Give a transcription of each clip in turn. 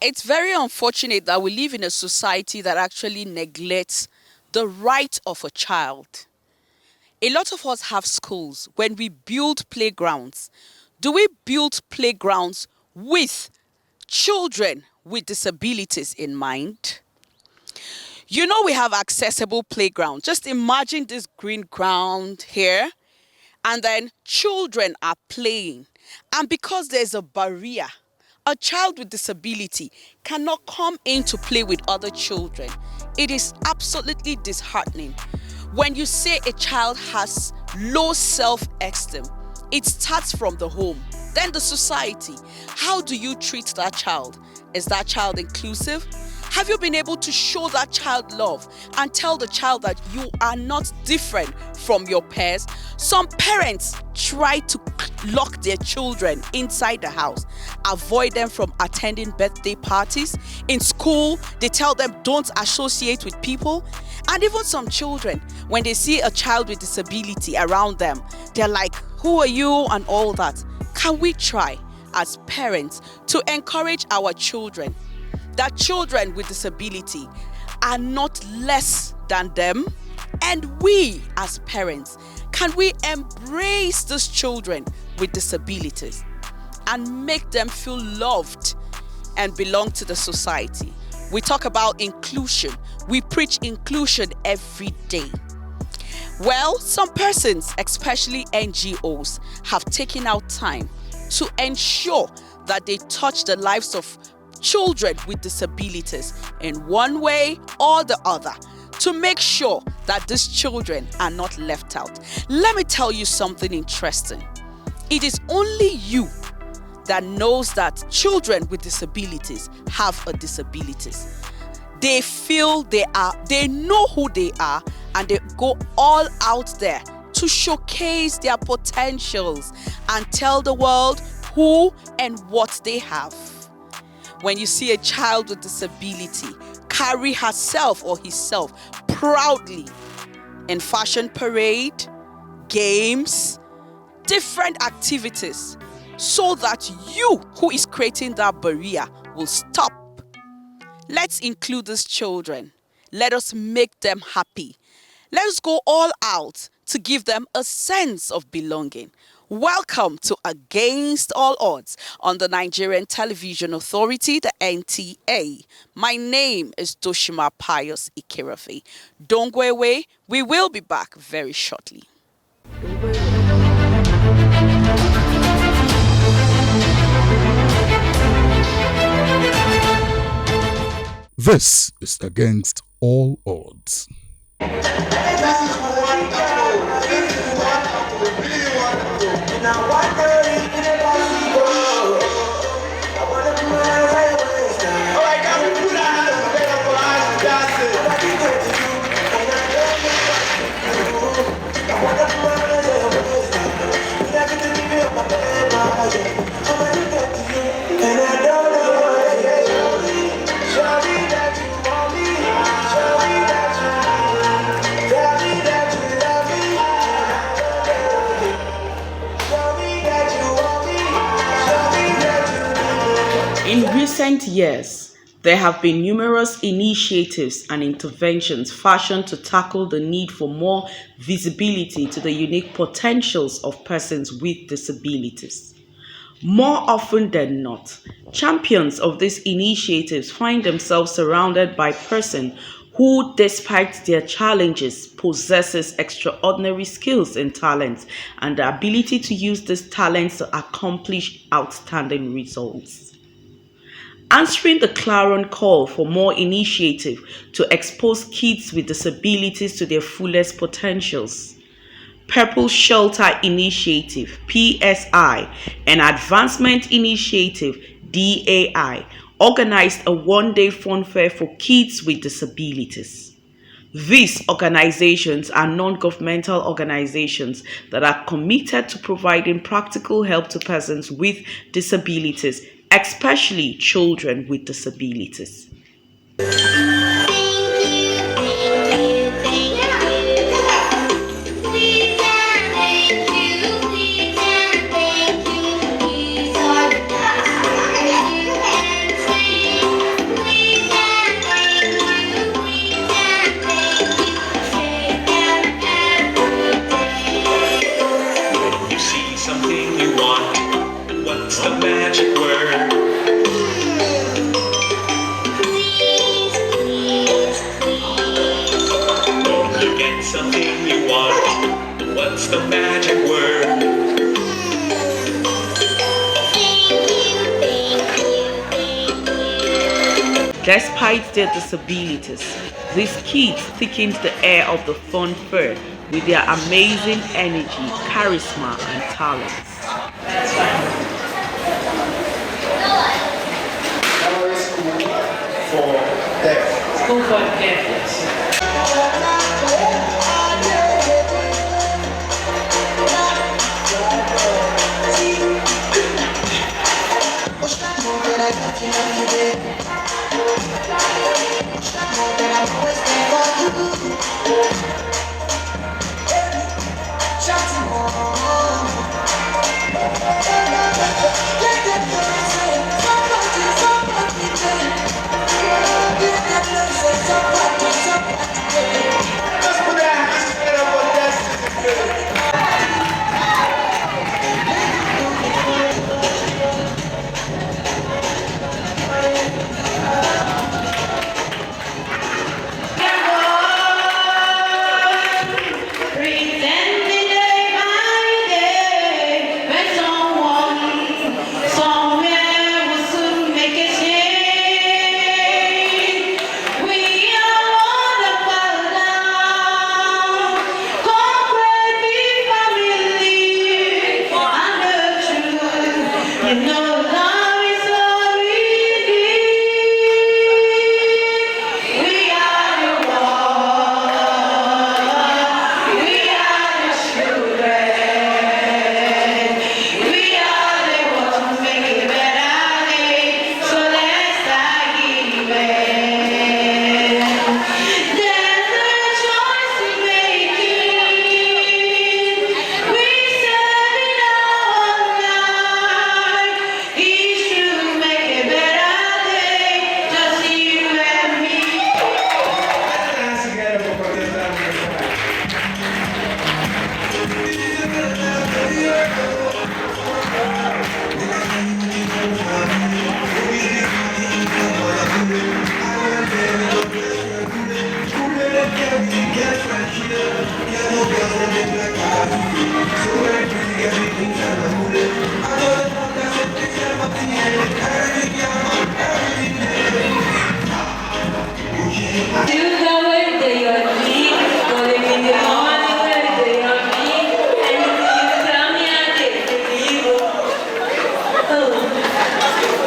It's very unfortunate that we live in a society that actually neglects the right of a child. A lot of us have schools. When we build playgrounds, do we build playgrounds with children with disabilities in mind? You know, we have accessible playgrounds. Just imagine this green ground here, and then children are playing. And because there's a barrier, a child with disability cannot come in to play with other children. It is absolutely disheartening. When you say a child has low self-esteem, it starts from the home, then the society. How do you treat that child? Is that child inclusive? Have you been able to show that child love and tell the child that you are not different from your peers? Some parents try to lock their children inside the house, avoid them from attending birthday parties. In school, they tell them don't associate with people. And even some children, when they see a child with disability around them, they're like, who are you and all that? Can we try as parents to encourage our children that children with disability are not less than them? And we as parents, can we embrace these children with disabilities and make them feel loved and belong to the society? We talk about inclusion. We preach inclusion every day. Well, some persons, especially NGOs, have taken out time to ensure that they touch the lives of children with disabilities in one way or the other, to make sure that these children are not left out. Let me tell you something interesting. It is only you that knows that children with disabilities have a disabilities. They feel they know who they are, and they go all out there to showcase their potentials and tell the world who and what they have. When you see a child with disability carry herself or himself proudly in fashion parade, games, different activities, so that you who is creating that barrier will stop. Let's include these children. Let us make them happy. Let us go all out to give them a sense of belonging. Welcome to Against All Odds on the Nigerian Television Authority, the NTA. My name is Doshima Pius Ikerafe. Don't go away. We will be back very shortly. This is Against All Odds. In recent years, there have been numerous initiatives and interventions fashioned to tackle the need for more visibility to the unique potentials of persons with disabilities. More often than not, champions of these initiatives find themselves surrounded by persons who, despite their challenges, possesses extraordinary skills and talents and the ability to use these talents to accomplish outstanding results. Answering the clarion call for more initiative to expose kids with disabilities to their fullest potentials, Purple Shelter Initiative, PSI, and Advancement Initiative DAI, organized a one-day fun fair for kids with disabilities. These organizations are non-governmental organizations that are committed to providing practical help to persons with disabilities, especially children with disabilities. You see something you want. What's the magic word? When you get something you want. What's the magic word? Despite their disabilities, these kids thickened the air of the fun fair with their amazing energy, charisma, and talents. For deaf. School for deaf, yes.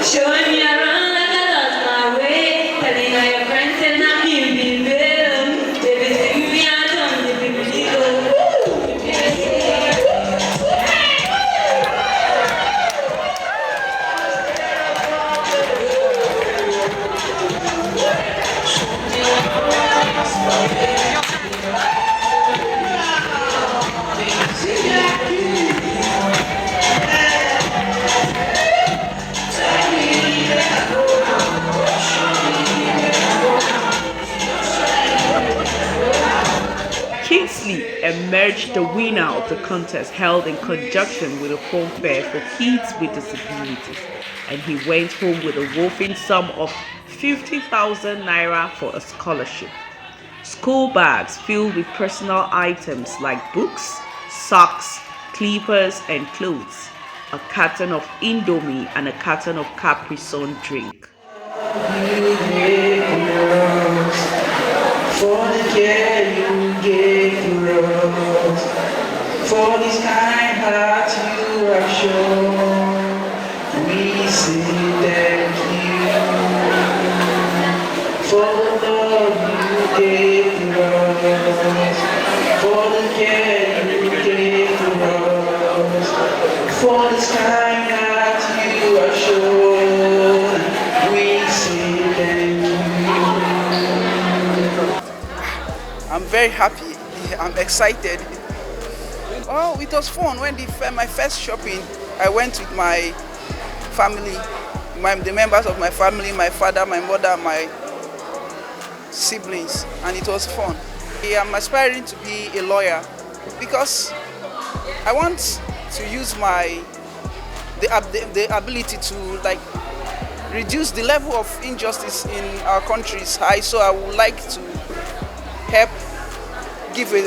Showing me around like I lost my way, telling all your friends and I'm being better. Baby, sing me out on the big Kingsley emerged the winner of the contest held in conjunction with a fun fair for kids with disabilities, and he went home with a whopping sum of 50,000 naira for a scholarship. School bags filled with personal items like books, socks, clippers, and clothes, a carton of Indomie, and a carton of Capri Sun drink. For the care you gave for us, for this kind heart you have shown, we say that. very happy. I'm excited. Oh, it was fun. When my first shopping, I went with my family, the members of my family, my father, my mother, my siblings, and it was fun. I'm aspiring to be a lawyer because I want to use the ability to like reduce the level of injustice in our countries high. So I would like to help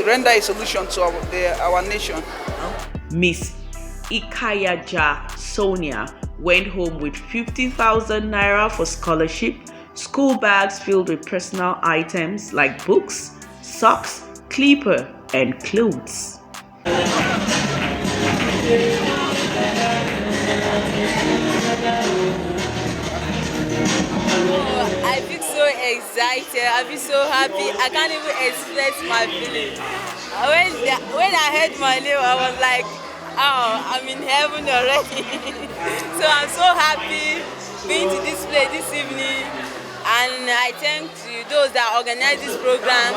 render a solution to our nation. Miss Ikayaja Sonia went home with 50,000 naira for scholarship, school bags filled with personal items like books, socks, clipper, and clothes. I feel so excited. I feel so happy. I can't even express my feelings. When I heard my name, I was like, oh, I'm in heaven already. So I'm so happy being to this place this evening. And I thank to those that organize this program.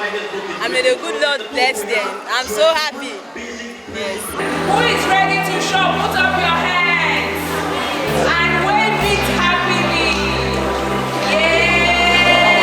I may the good Lord bless them. I'm so happy. Yes. Who is ready to shop? Put up your hands and wave it happily. Yeah.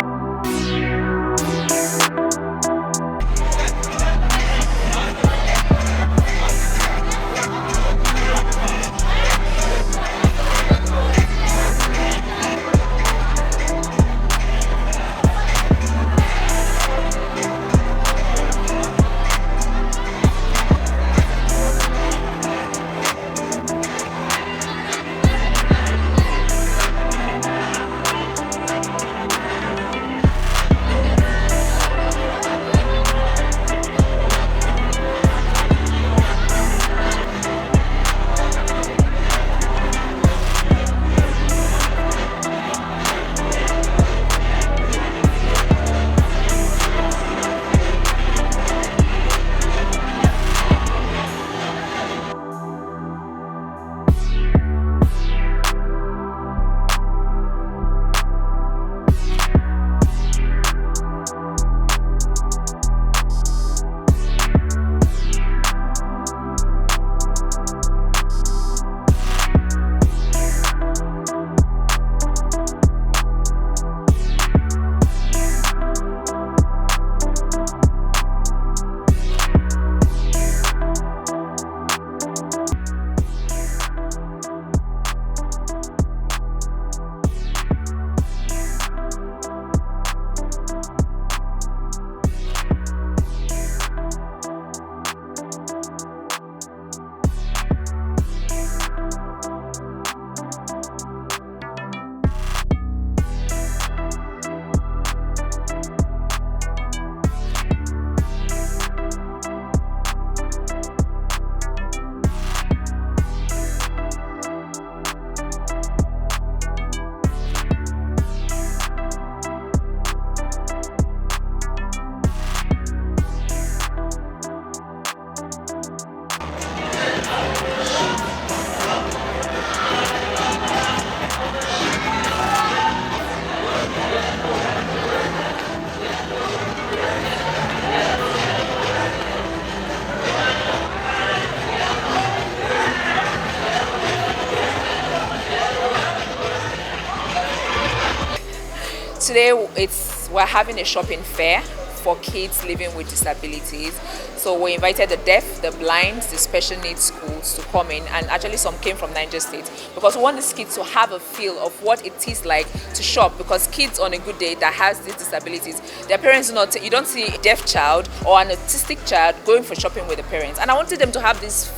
Today we're having a shopping fair for kids living with disabilities. So we invited the deaf, the blind, the special needs schools to come in, and actually some came from Niger State because we want these kids to have a feel of what it is like to shop, because kids on a good day that has these disabilities, their parents you don't see a deaf child or an autistic child going for shopping with the parents. And I wanted them to have this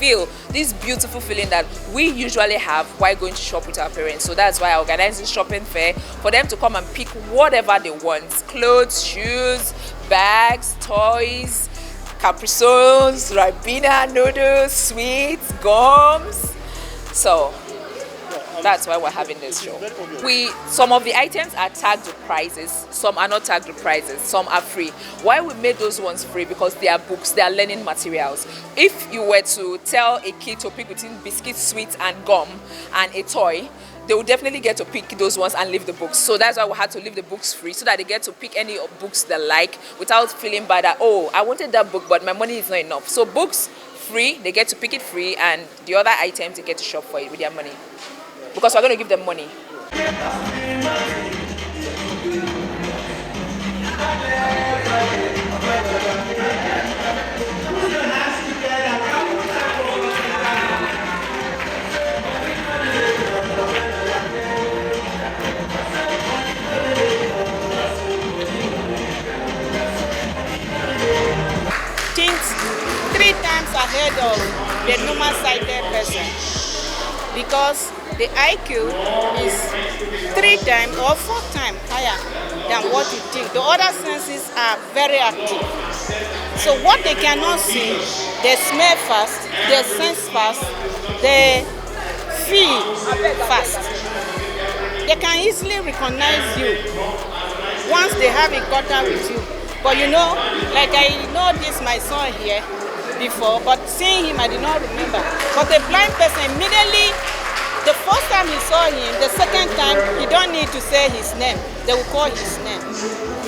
beautiful feeling that we usually have while going to shop with our parents. So that's why I organized this shopping fair for them to come and pick whatever they want: clothes, shoes, bags, toys, Caprisoles, Ribena noodles, sweets, gums. So that's why we're having this show. Some of the items are tagged with prices, some are not tagged with prices, some are free. Why we made those ones free? Because they are books, they are learning materials. If you were to tell a kid to pick between biscuits, sweets and gum and a toy, they will definitely get to pick those ones and leave the books. So that's why we had to leave the books free, so that they get to pick any books they like without feeling bad that, oh, I wanted that book, but my money is not enough. So books free, they get to pick it free, and the other items they get to shop for it with their money, because we're going to give them money. Things 3 times ahead of the normal sighted person, because the IQ is 3 times or 4 times higher than what you think. The other senses are very active. So what they cannot see, they smell fast, they sense fast, they feel fast. They can easily recognize you once they have a contact with you. But you know, like I know this my son here before, but seeing him I did not remember. But a blind person, immediately, the first time he saw him, the second time, he don't need to say his name. They will call his name.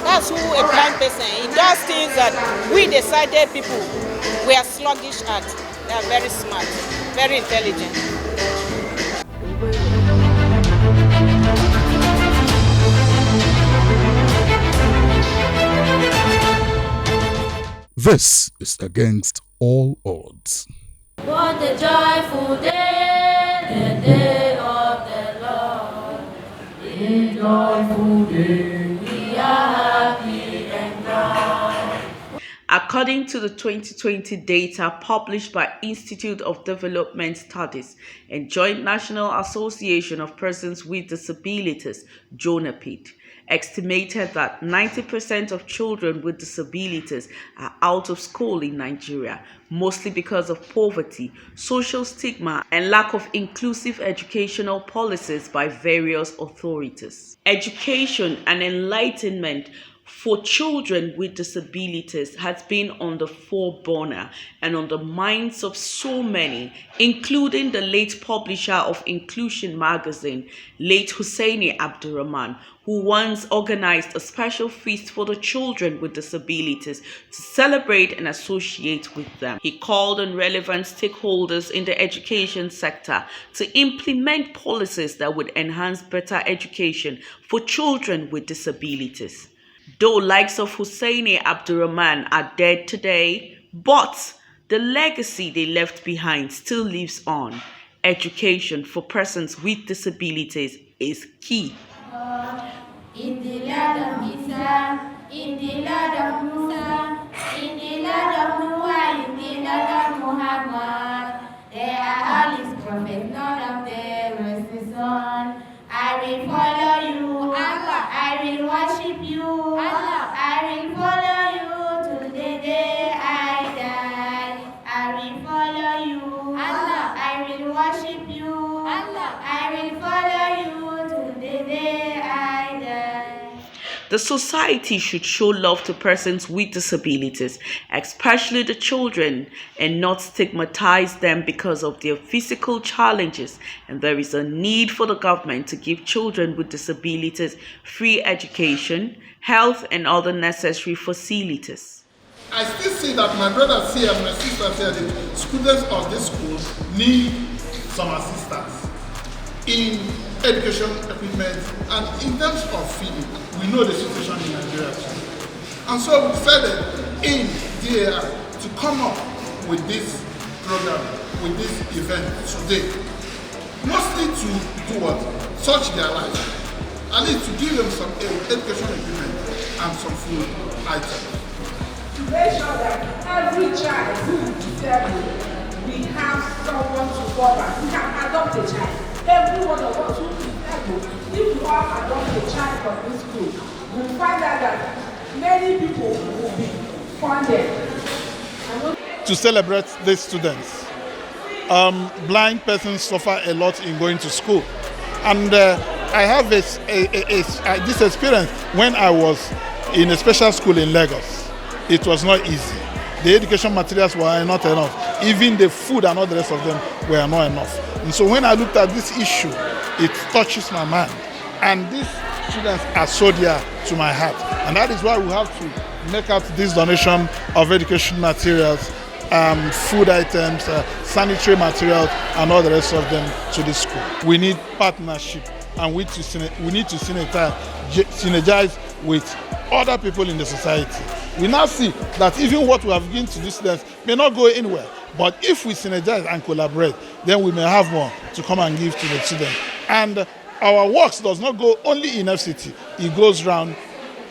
That's who a blind person. He does things that we the sighted people, we are sluggish at. They are very smart, very intelligent. This is Against All Odds. What a joyful day, the day of the Lord. A joyful day, we are happy and glad. According to the 2020 data published by Institute of Development Studies and Joint National Association of Persons with Disabilities, JONAPID, estimated that 90% of children with disabilities are out of school in Nigeria, mostly because of poverty, social stigma, and lack of inclusive educational policies by various authorities. Education and enlightenment for children with disabilities has been on the foreburner and on the minds of so many, including the late publisher of Inclusion magazine, late Hussaini Abdurrahman, who once organized a special feast for the children with disabilities to celebrate and associate with them. He called on relevant stakeholders in the education sector to implement policies that would enhance better education for children with disabilities. Though likes of Hussaini Abdurrahman are dead today, but the legacy they left behind still lives on. Education for persons with disabilities is key. In the land of Isa, in the land of Musa, in the land of Noah, in the land of Muhammad, they are all his prophets, none of them was the son. I will follow you, Allah. I will worship you, Allah. I will follow you till the day I die. I will follow you, Allah. I will worship you, Allah. I will follow you till the day I die. The society should show love to persons with disabilities, especially the children, and not stigmatize them because of their physical challenges. And there is a need for the government to give children with disabilities free education, health, and other necessary facilities. I still see that my brothers here and my sisters here, the students of this school, need some assistance in education equipment and in terms of feeding. We know the situation in Nigeria too. And so we decided in DAI to come up with this program, with this event today. Mostly to do what? Touch their lives. At least to give them some education equipment and some food items. To make sure that every child who is disabled, we have someone to cover. We can adopt a child. Every one of us who is disabled, if we all adopt a child from this school, we'll find out that many people will be funded. To celebrate these students, blind persons suffer a lot in going to school. And I have this experience when I was in a special school in Lagos. It was not easy. The education materials were not enough. Even the food and all the rest of them were not enough. And so when I looked at this issue, it touches my mind. And these students are so dear to my heart. And that is why we have to make out this donation of education materials, food items, sanitary materials, and all the rest of them to the school. We need partnership, and we need to synergize with other people in the society. We now see that even what we have given to these students may not go anywhere. But if we synergize and collaborate, then we may have more to come and give to the students. And our works does not go only in FCT, it goes around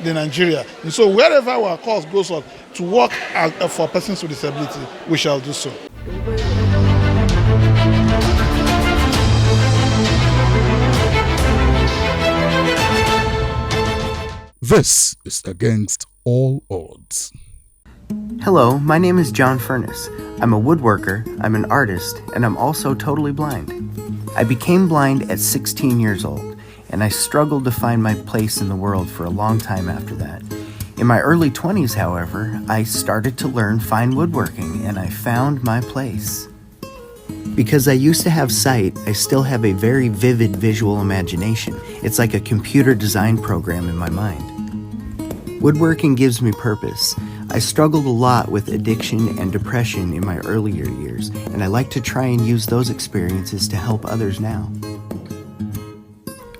the Nigeria. And so wherever our cause goes on to work for persons with disability, we shall do so. This is Against All Odds. Hello, my name is John Furness. I'm a woodworker, I'm an artist, and I'm also totally blind. I became blind at 16 years old, and I struggled to find my place in the world for a long time after that. In my early 20s, however, I started to learn fine woodworking, and I found my place. Because I used to have sight, I still have a very vivid visual imagination. It's like a computer design program in my mind. Woodworking gives me purpose. I struggled a lot with addiction and depression in my earlier years, and I like to try and use those experiences to help others now.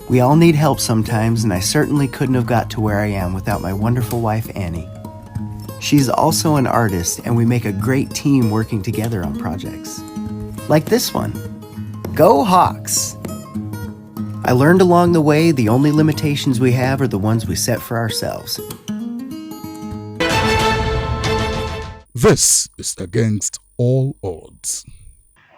We all need help sometimes, and I certainly couldn't have got to where I am without my wonderful wife, Annie. She's also an artist, and we make a great team working together on projects. Like this one. Go Hawks! I learned along the way the only limitations we have are the ones we set for ourselves. This is Against All Odds.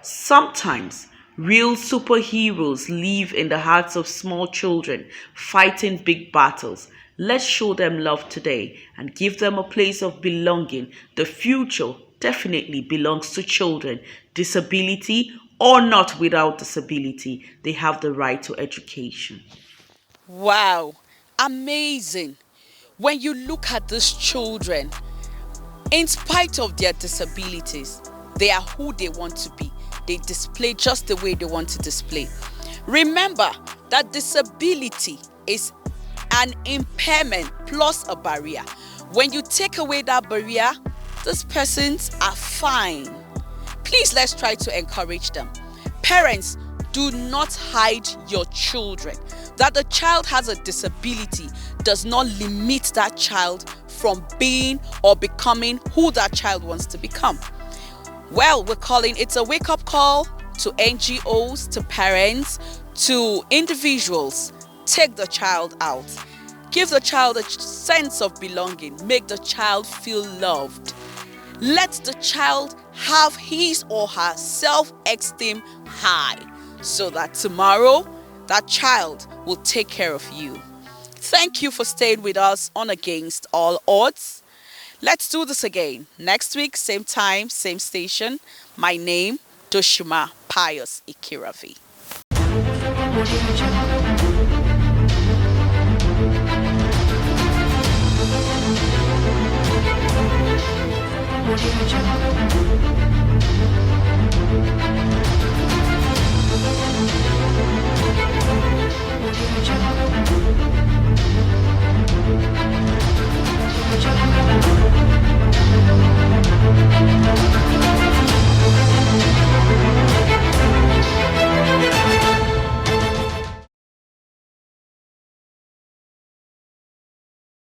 Sometimes, real superheroes live in the hearts of small children fighting big battles. Let's show them love today and give them a place of belonging. The future definitely belongs to children. Disability or not without disability, they have the right to education. Wow, amazing. When you look at these children, in spite of their disabilities, they are who they want to be. They display just the way they want to display. Remember that disability is an impairment plus a barrier. When you take away that barrier, these persons are fine. Please, let's try to encourage them. Parents, do not hide your children. That the child has a disability does not limit that child from being or becoming who that child wants to become. Well, we're calling it a wake-up call to NGOs, to parents, to individuals. Take the child out. Give the child a sense of belonging. Make the child feel loved. Let the child have his or her self-esteem high so that tomorrow that child will take care of you. Thank you for staying with us on Against All Odds. Let's do this again. Next week, same time, same station. My name, Doshima Pius Ikiravi.